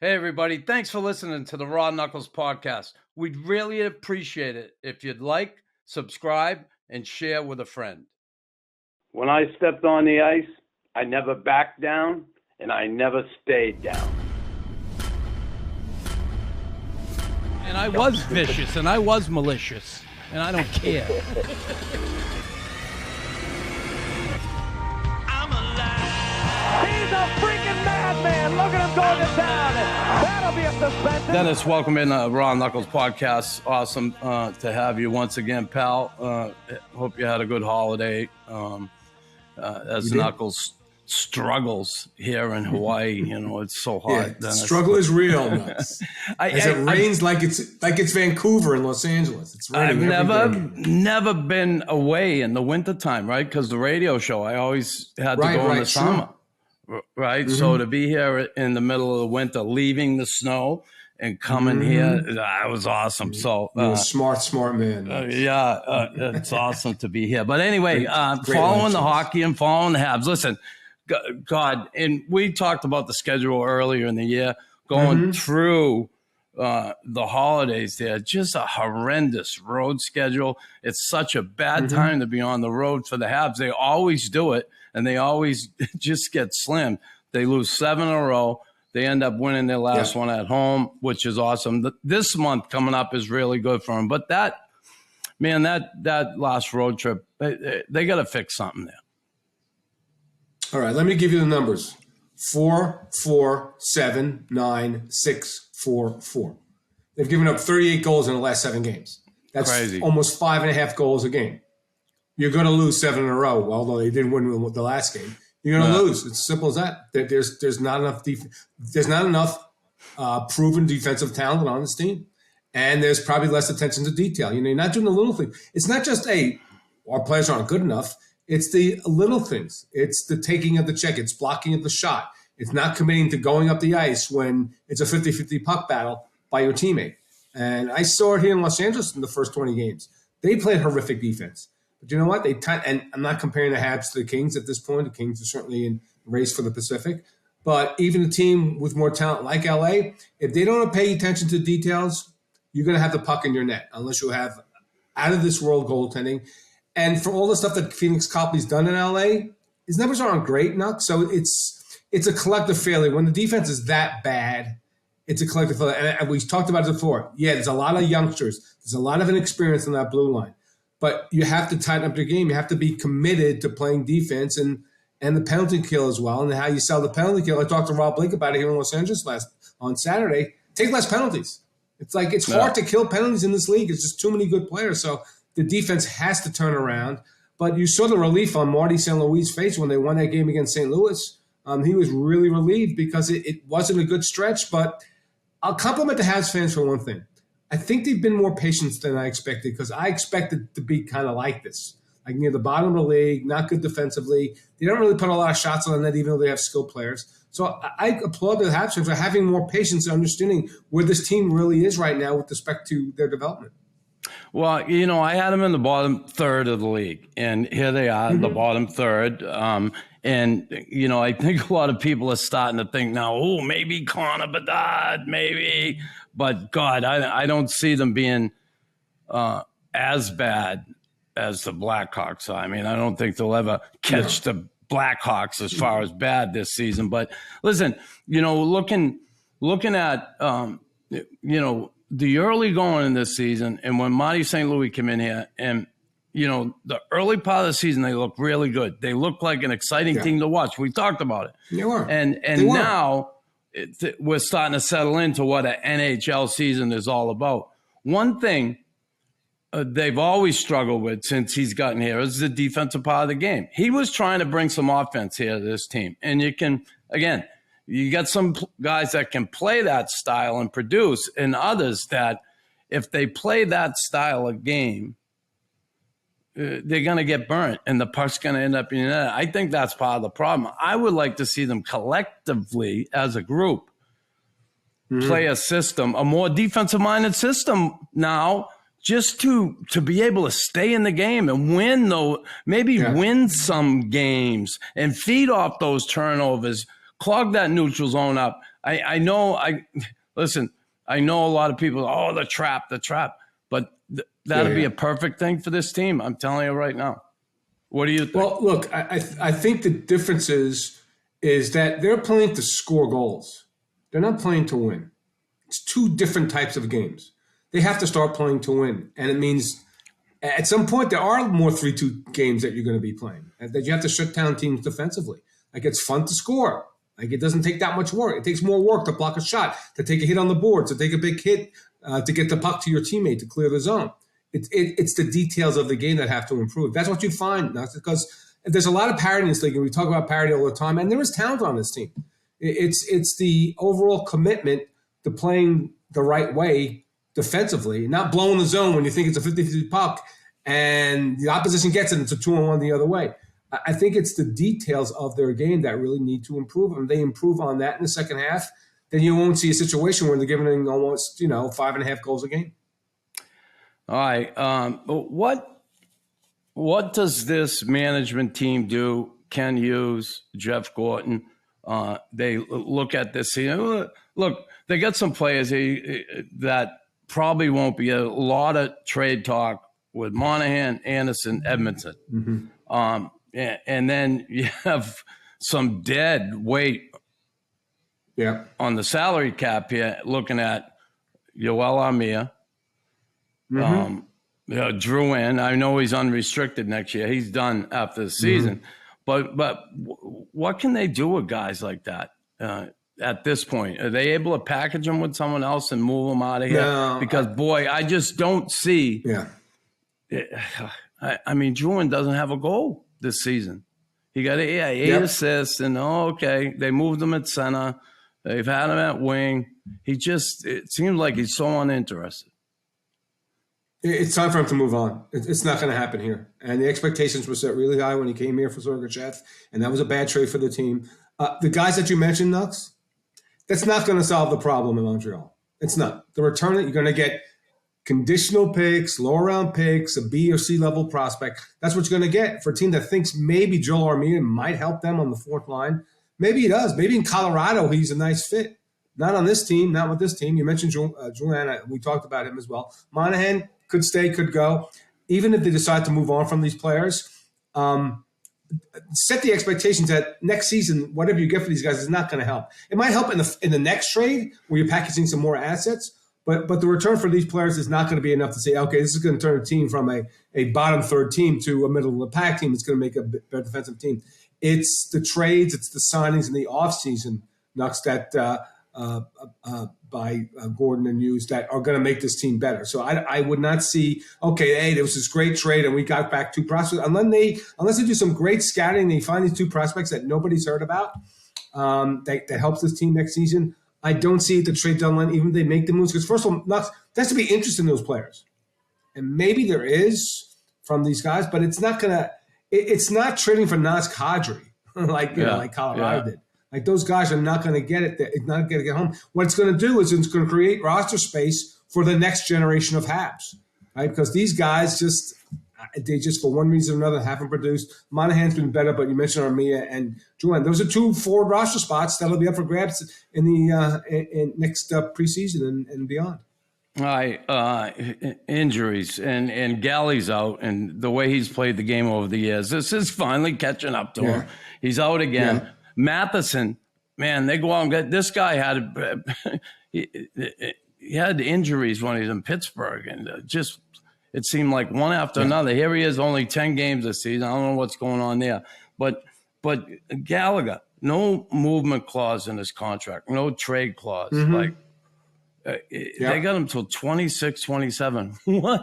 Hey, everybody. Thanks for listening to the Raw Knuckles podcast. We'd really appreciate it if you'd like, subscribe, and share with a friend. When I stepped on the ice, I never backed down, and I never stayed down. And I was vicious, and I was malicious, and I don't care. He's a freaking madman. Look at him going to town. That'll be a suspension. Dennis, welcome in Raw Knuckles podcast. Awesome to have you once again, pal. Hope you had a good holiday. As Knuckles struggles here in Hawaii, it's so hot. Yeah, struggle is real. Nuts. It rains like it's Vancouver and Los Angeles. It's raining. I've never been away in the wintertime, right? Because the radio show, I always had to go in the summer, right? Mm-hmm. So to be here in the middle of the winter, leaving the snow and coming here, that was awesome. So you're a smart man. It's awesome to be here. But anyway, following the hockey and following the Habs. Listen, God, and we talked about the schedule earlier in the year, going through the holidays there, just a horrendous road schedule. It's such a bad time to be on the road for the Habs. They always do it, and they always just get slammed. They lose 7 in a row. They end up winning their last one at home, which is awesome. This month coming up is really good for them. But that last road trip, they got to fix something there. All right, let me give you the numbers. 4, 4, 7, 9, 6, 4, 4. They've given up 38 goals in the last 7 games. That's crazy. Almost 5.5 goals a game. You're going to lose 7 in a row, although they didn't win the last game. You're going to lose. It's as simple as that. There's not enough there's not enough proven defensive talent on this team, and there's probably less attention to detail. You're not doing the little thing. It's not just our players aren't good enough. It's the little things. It's the taking of the check. It's blocking of the shot. It's not committing to going up the ice when it's a 50-50 puck battle by your teammate. And I saw it here in Los Angeles in the first 20 games. They played horrific defense. But you know what? And I'm not comparing the Habs to the Kings at this point. The Kings are certainly in race for the Pacific. But even a team with more talent like LA, if they don't pay attention to details, you're going to have the puck in your net unless you have out-of-this-world goaltending. And for all the stuff that Phoenix Copley's done in LA, his numbers aren't great enough. So it's a collective failure. When the defense is that bad, it's a collective failure. And we talked about it before. Yeah, there's a lot of youngsters. There's a lot of inexperience in that blue line. But you have to tighten up your game. You have to be committed to playing defense and the penalty kill as well, and how you sell the penalty kill. I talked to Rob Blake about it here in Los Angeles on Saturday. Take less penalties. It's hard to kill penalties in this league. It's just too many good players. So the defense has to turn around. But you saw the relief on Marty St. Louis' face when they won that game against St. Louis. He was really relieved because it wasn't a good stretch. But I'll compliment the Habs fans for one thing. I think they've been more patient than I expected because I expected to be kind of like this. Like near the bottom of the league, not good defensively. They don't really put a lot of shots on the net, even though they have skilled players. So I applaud the Habs fans for having more patience and understanding where this team really is right now with respect to their development. Well, I had them in the bottom third of the league, and here they are, the bottom third. And, I think a lot of people are starting to think now, maybe Connor Bedard, maybe. But, God, I don't see them being as bad as the Blackhawks are. I mean, I don't think they'll ever catch the Blackhawks as far as bad this season. But, listen, looking at, the early going in this season, and when Marty St. Louis came in here, and, the early part of the season, they looked really good. They looked like an exciting team to watch. We talked about it. They were. And now we're starting to settle into what an NHL season is all about. One thing they've always struggled with since he's gotten here is the defensive part of the game. He was trying to bring some offense here to this team. And you got some guys that can play that style and produce, and others that if they play that style of game, they're going to get burnt, and the puck's going to end up in the net. I think that's part of the problem. I would like to see them collectively as a group play a system, a more defensive-minded system now, just to be able to stay in the game and win, win some games and feed off those turnovers, clog that neutral zone up. I know. Listen. I know a lot of people. Oh, the trap. But that'd be a perfect thing for this team. I'm telling you right now. What do you think? Well, look, I think the difference is that they're playing to score goals. They're not playing to win. It's two different types of games. They have to start playing to win, and it means at some point there are more 3-2 games that you're going to be playing, that you have to shut down teams defensively. Like, it's fun to score. Like, it doesn't take that much work. It takes more work to block a shot, to take a hit on the board, to take a big hit, to get the puck to your teammate, to clear the zone. It's the details of the game that have to improve. That's what you find, because there's a lot of parity in this league, and we talk about parity all the time, and there is talent on this team. It's the overall commitment to playing the right way defensively, not blowing the zone when you think it's a 50-50 puck and the opposition gets it and it's a 2-on-1 the other way. I think it's the details of their game that really need to improve. And if they improve on that in the second half, then you won't see a situation where they're giving almost 5.5 goals a game. All right. What does this management team do? Ken Hughes, Jeff Gorton, they look at this. Look, they got some players that probably won't be a lot of trade talk with Monahan, Anderson, Edmondson. Mm-hmm. And then you have some dead weight on the salary cap here, looking at Yoel Armia, Drew in. I know he's unrestricted next year. He's done after the season. Mm-hmm. But what can they do with guys like that at this point? Are they able to package them with someone else and move them out of here? No, because, boy, I just don't see. Yeah. I mean, Druin doesn't have a goal this season. He got 8 assists, and okay, they moved him at center. They've had him at wing. It seems like he's so uninterested. It's time for him to move on. It's not going to happen here. And the expectations were set really high when he came here for Sergachev, and that was a bad trade for the team. The guys that you mentioned, Nux, that's not going to solve the problem in Montreal. It's not. The return that you're going to get conditional picks, lower round picks, a B or C level prospect. That's what you're going to get for a team that thinks maybe Joel Armia might help them on the fourth line. Maybe he does. Maybe in Colorado he's a nice fit. Not on this team, not with this team. You mentioned Julian. We talked about him as well. Monahan could stay, could go. Even if they decide to move on from these players, set the expectations that next season, whatever you get for these guys is not going to help. It might help in the next trade where you're packaging some more assets, but the return for these players is not going to be enough to say, okay, this is going to turn a team from a bottom third team to a middle of the pack team. It's going to make a better defensive team. It's the trades, it's the signings in the offseason, Nux, that by Gordon and Hughes that are going to make this team better. So I would not see, okay, hey, there was this great trade and we got back 2 prospects. Unless they do some great scouting and they find these 2 prospects that nobody's heard about that helps this team next season, I don't see it the trade deadline, even if they make the moves. Because first of all, there has to be interest in those players. And maybe there is from these guys, but it's not going to – it's not trading for Naz Kadri like Colorado did. Like, those guys are not going to get it. It's not going to get home. What it's going to do is it's going to create roster space for the next generation of Habs, right? Because these guys they for one reason or another haven't produced. Monahan's been better, but you mentioned Armia and Julian. Those are 2 forward roster spots that'll be up for grabs in the in next preseason and beyond. All right, injuries and Galley's out, and the way he's played the game over the years, this is finally catching up to him. He's out again. Yeah. Matheson, man, they go out and get this guy he had injuries when he was in Pittsburgh, and it seemed like one after another. Here he is, only 10 games this season. I don't know what's going on there, but Gallagher, no movement clause in his contract, no trade clause. Mm-hmm. They got him till 26, 27. What?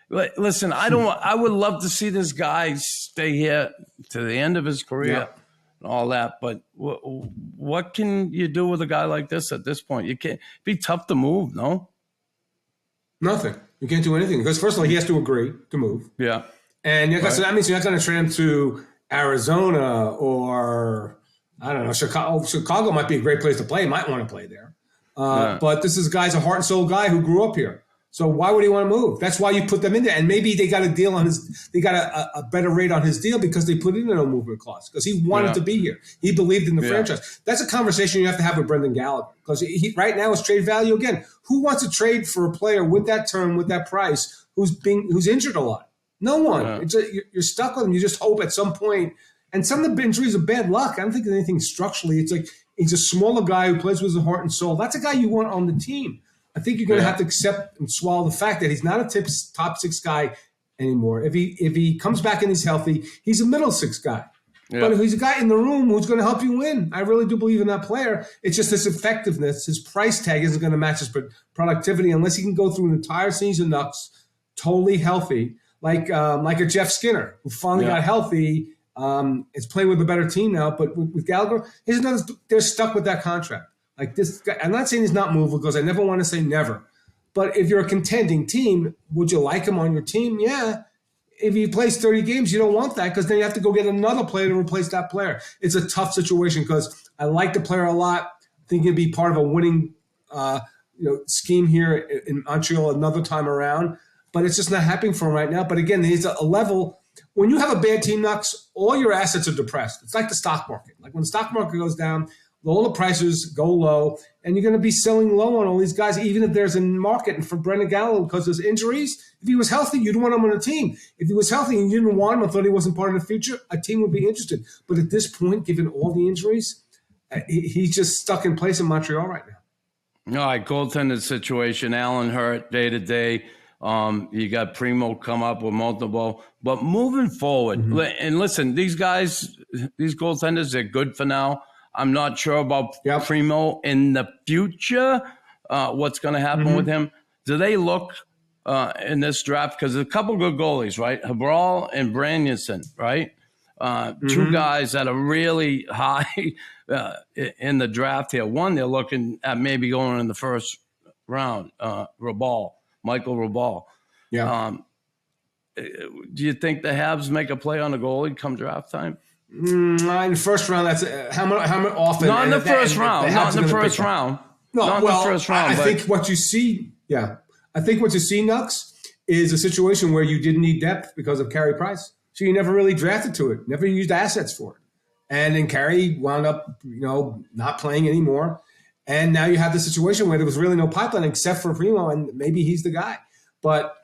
Listen, I would love to see this guy stay here to the end of his career. Yeah. And all that, but what can you do with a guy like this at this point? You can't. It'd be tough to move, no? Nothing. You can't do anything because first of all, he has to agree to move. Yeah, and so that means you're not going to trade him to Arizona or I don't know, Chicago. Chicago might be a great place to play. He might want to play there, but this is a heart and soul guy who grew up here. So why would he want to move? That's why you put them in there. And maybe they got a deal on they got a better rate on his deal because they put in a no movement clause because he wanted to be here. He believed in the franchise. That's a conversation you have to have with Brendan Gallagher because right now his trade value, again, who wants to trade for a player with that term, with that price, who's injured a lot? No one. You're stuck with him. You just hope at some point. And some of the injuries are bad luck. I don't think there's anything structurally. It's like he's a smaller guy who plays with his heart and soul. That's a guy you want on the team. I think you're going to have to accept and swallow the fact that he's not a top 6 guy anymore. If he comes back and he's healthy, he's a middle 6 guy. Yeah. But if he's a guy in the room who's going to help you win, I really do believe in that player. It's just his effectiveness, his price tag isn't going to match his productivity unless he can go through an entire season totally healthy, like a Jeff Skinner who finally got healthy. Is playing with a better team now, but with Gallagher, they're stuck with that contract. Like this guy, I'm not saying he's not movable because I never want to say never. But if you're a contending team, would you like him on your team? Yeah. If he plays 30 games, you don't want that because then you have to go get another player to replace that player. It's a tough situation because I like the player a lot. I think he'd be part of a winning scheme here in Montreal another time around. But it's just not happening for him right now. But again, he's a level. When you have a bad team, Knox, all your assets are depressed. It's like the stock market. Like when the stock market goes down, all the prices go low, and you're going to be selling low on all these guys, even if there's a market. And for Brendan Gallagher, because of his injuries, if he was healthy, you'd want him on a team. If he was healthy and you didn't want him and thought he wasn't part of the future, a team would be interested. But at this point, given all the injuries, he's just stuck in place in Montreal right now. All right, goaltender situation. Allen hurt day to day. You got Primo come up with multiple. But moving forward, and listen, these guys, these goaltenders, they're good for now. I'm not sure about Primo in the future, what's going to happen with him. Do they look in this draft? Because there's a couple good goalies, right? Habral and Brannigan, right? Two guys that are really high in the draft here. One, they're looking at maybe going in the first round, Michael Rabal. Yeah. Do you think the Habs make a play on a goalie come draft time? In the first round, that's how often? Not in the first round. Not in the first round. No, well, the first round. I think what you see, Nux, is a situation where you didn't need depth because of Carey Price. So you never really drafted to it, never used assets for it. And then Carey wound up, not playing anymore. And now you have the situation where there was really no pipeline except for Primo, and maybe he's the guy. But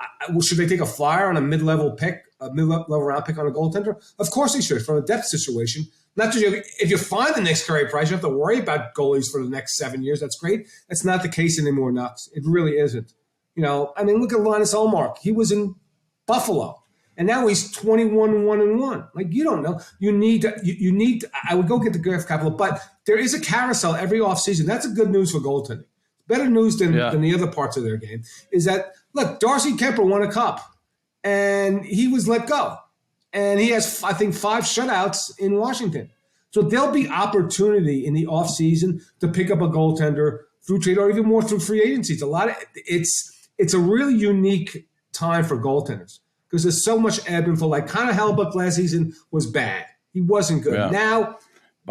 should they take a flyer on a mid-level round pick on a goaltender? Of course they should, from a depth situation. Not just if you find the next Carey Price, you have to worry about goalies for the next 7 years. That's great. That's not the case anymore, Knox. It really isn't. Look at Linus Ullmark. He was in Buffalo, and now he's 21-1-1. Like, you don't know. You need. I would go get the draft capital, but there is a carousel every offseason. That's a good news for goaltending. Better news than the other parts of their game is that, look, Darcy Kemper won a cup, and he was let go. And he has, I think, 5 shutouts in Washington. So there'll be opportunity in the offseason to pick up a goaltender through trade or even more through free agencies. It's a really unique time for goaltenders because there's so much ebb and flow. Like Connor Hellebuyck last season was bad. He wasn't good. Yeah. Now,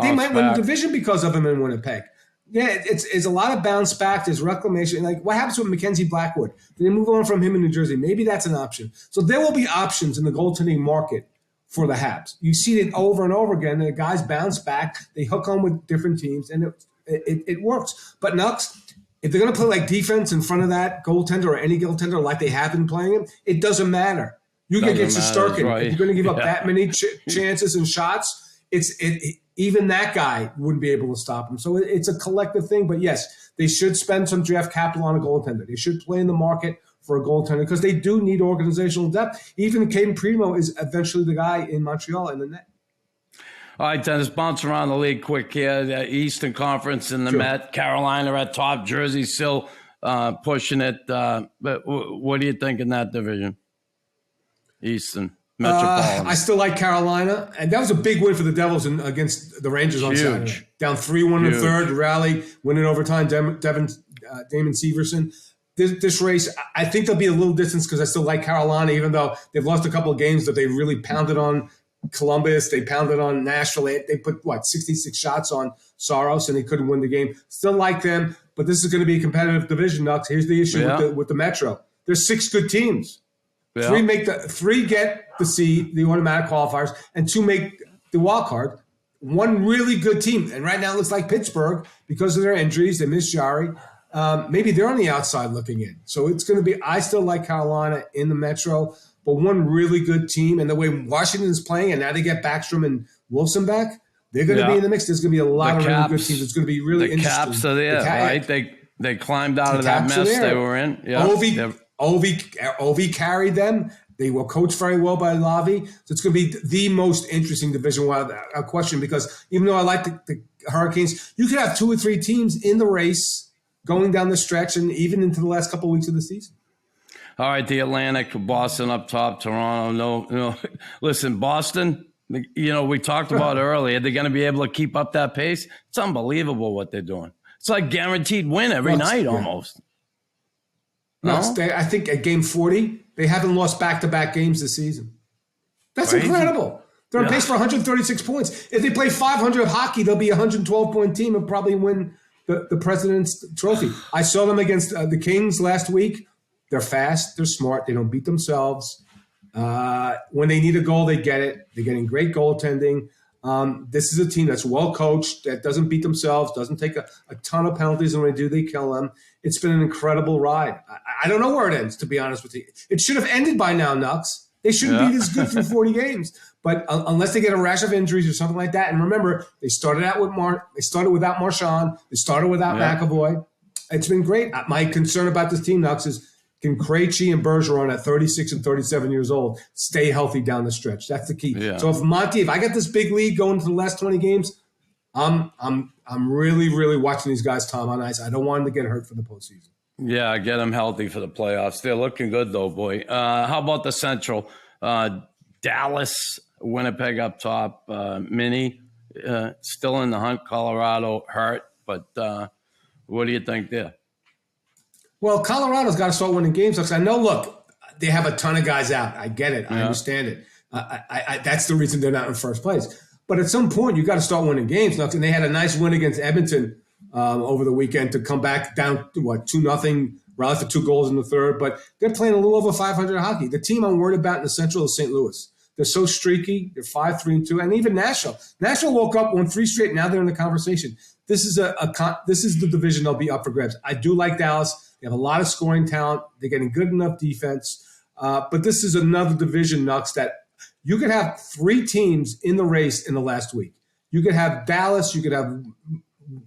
they might win the division because of him in Winnipeg. Yeah, it's a lot of bounce back. There's reclamation. Like, what happens with Mackenzie Blackwood? Did they move on from him in New Jersey? Maybe that's an option. So there will be options in the goaltending market for the Habs. You see it over and over again. The guys bounce back. They hook on with different teams, and it works. But Nux, if they're going to play like defense in front of that goaltender or any goaltender like they have been playing him, it doesn't matter. You can get Shesterkin. Right. If you're going to give up that many chances and shots, even that guy wouldn't be able to stop him. So it's a collective thing. But yes, they should spend some draft capital on a goaltender. They should play in the market for a goaltender because they do need organizational depth. Even Caden Primo is eventually the guy in Montreal in the net. All right, Dennis, bounce around the league quick here. The Eastern Conference in the Met. Carolina at top. Jersey still pushing it. But what do you think in that division? Eastern. Metropolitan. I still like Carolina, and that was a big win for the Devils against the Rangers on Saturday. Down 3-1 in the third, rally, winning overtime. Damon Severson. This race, I think there'll be a little distance because I still like Carolina, even though they've lost a couple of games that they really pounded on Columbus. They pounded on Nashville. They put 66 shots on Saros, and they couldn't win the game. Still like them, but this is going to be a competitive division. Knox. Here's the issue with the Metro. there's 6 good teams. Yeah. 3 get the seed, the automatic qualifiers, and 2 make the wild card. 1 really good team. And right now it looks like Pittsburgh, because of their injuries, they missed Jari. Maybe they're on the outside looking in. So it's going to be – I still like Carolina in the Metro, but 1 really good team. And the way Washington's playing, and now they get Backstrom and Wilson back, they're going to be in the mix. There's going to be a lot of really good teams. It's going to be really interesting. The Caps are there, right? They climbed out of that mess they were in. Yeah. Ovi carried them. They were coached very well by Lavi. So it's going to be the most interesting division without a question, because even though I like the Hurricanes, you could have 2 or 3 teams in the race going down the stretch and even into the last couple of weeks of the season. All right, the Atlantic, Boston up top, Toronto. No. Listen, Boston, we talked about earlier, they're going to be able to keep up that pace. It's unbelievable what they're doing. It's like guaranteed win every night almost. No, I think at game 40, they haven't lost back-to-back games this season. That's crazy. Incredible. They're on pace for 136 points. If they play 500 hockey, they'll be a 112-point team and probably win the President's Trophy. I saw them against the Kings last week. They're fast. They're smart. They don't beat themselves. When they need a goal, they get it. They're getting great goaltending. This is a team that's well coached, that doesn't beat themselves, doesn't take a ton of penalties, and when they do, they kill them. It's been an incredible ride. I don't know where it ends, to be honest with you. It should have ended by now, Nux. They shouldn't be this good through 40 games. But unless they get a rash of injuries or something like that, and remember, they started out without Marchand, they started without McAvoy. It's been great. My concern about this team, Nux, is can Krejci and Bergeron at 36 and 37 years old stay healthy down the stretch? That's the key. Yeah. So if I get this big lead going to the last 20 games, I'm really, really watching these guys, Tom, on ice. I don't want them to get hurt for the postseason. Yeah, get them healthy for the playoffs. They're looking good, though, boy. How about the Central? Dallas, Winnipeg up top. Mini, still in the hunt. Colorado hurt. But what do you think there? Well, Colorado's got to start winning games. I know, look, they have a ton of guys out. I get it. I understand it. That's the reason they're not in first place. But at some point, you got to start winning games. And they had a nice win against Edmonton over the weekend to come back down to 2-0, rally for 2 goals in the third. But they're playing a little over 500 hockey. The team I'm worried about in the Central is St. Louis. They're so streaky. They're 5-3-2, and even Nashville. Nashville woke up, won 3 straight. Now they're in the conversation. This is the division they'll be up for grabs. I do like Dallas. They have a lot of scoring talent. They're getting good enough defense. But this is another division, Nux, that you could have 3 teams in the race in the last week. You could have Dallas. You could have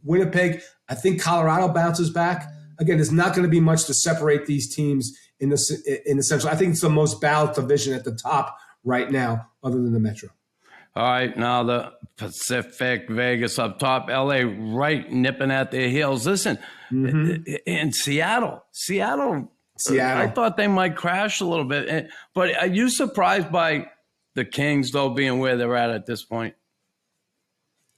Winnipeg. I think Colorado bounces back. Again, there's not going to be much to separate these teams in the Central. I think it's the most balanced division at the top right now, other than the Metro. All right, now the Pacific, Vegas up top, LA right nipping at their heels. Listen, in Seattle, I thought they might crash a little bit. But are you surprised by the Kings, though, being where they're at this point?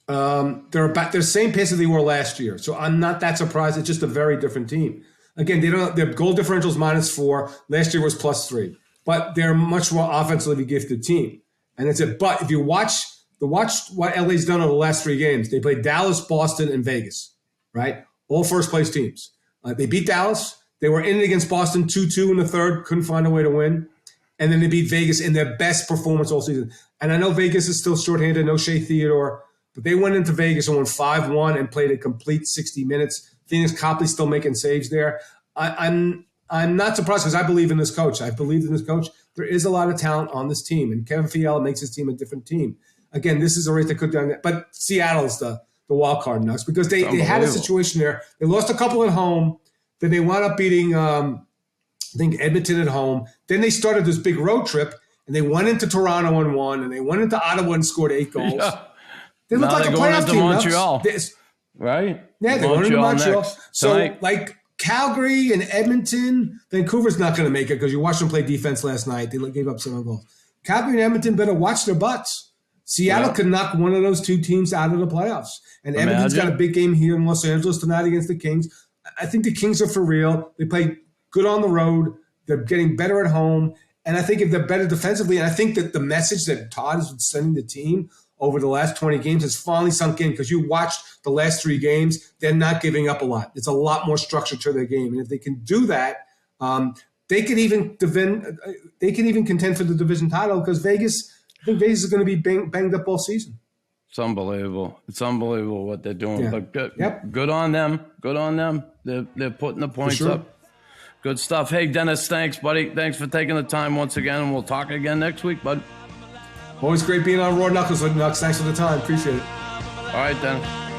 They're about the same pace as they were last year. So I'm not that surprised. It's just a very different team. Again, their goal differential is -4. Last year was +3. But they're a much more offensively gifted team. And it's but if you watch what LA's done over the last 3 games, they played Dallas, Boston, and Vegas, right? All first-place teams. They beat Dallas. They were in it against Boston 2-2 in the third, couldn't find a way to win. And then they beat Vegas in their best performance all season. And I know Vegas is still shorthanded, no Shea Theodore, but they went into Vegas and won 5-1 and played a complete 60 minutes. Phoenix Copley's still making saves there. I'm not surprised because I believe in this coach. I believe in this coach. There is a lot of talent on this team, and Kevin Fiala makes his team a different team. Again, this is a race that could do that. But Seattle's the wild card nuts because they had a situation there. They lost a couple at home. Then they wound up beating, I think, Edmonton at home. Then they started this big road trip, and they went into Toronto and won, and they went into Ottawa and scored 8 goals. Yeah. They look like a playoff team. Montreal, right? Yeah, they went into Montreal. So, like, Calgary and Edmonton, Vancouver's not going to make it because you watched them play defense last night. They gave up 7 goals. Calgary and Edmonton better watch their butts. Seattle could knock one of those 2 teams out of the playoffs. And Edmonton's got a big game here in Los Angeles tonight against the Kings. I think the Kings are for real. They play good on the road. They're getting better at home. And I think if they're better defensively, and I think that the message that Todd is sending the team over the last 20 games has finally sunk in because you watched the last 3 games. They're not giving up a lot. It's a lot more structure to their game. And if they can do that, they could even contend for the division title because I think Vegas is going to be banged up all season. It's unbelievable. It's unbelievable what they're doing. Yeah. But good on them. Good on them. They're putting the points up. Good stuff. Hey, Dennis, thanks, buddy. Thanks for taking the time once again, and we'll talk again next week, bud. Always great being on Raw Knuckles with Nux. Thanks for the time. Appreciate it. All right, Dennis.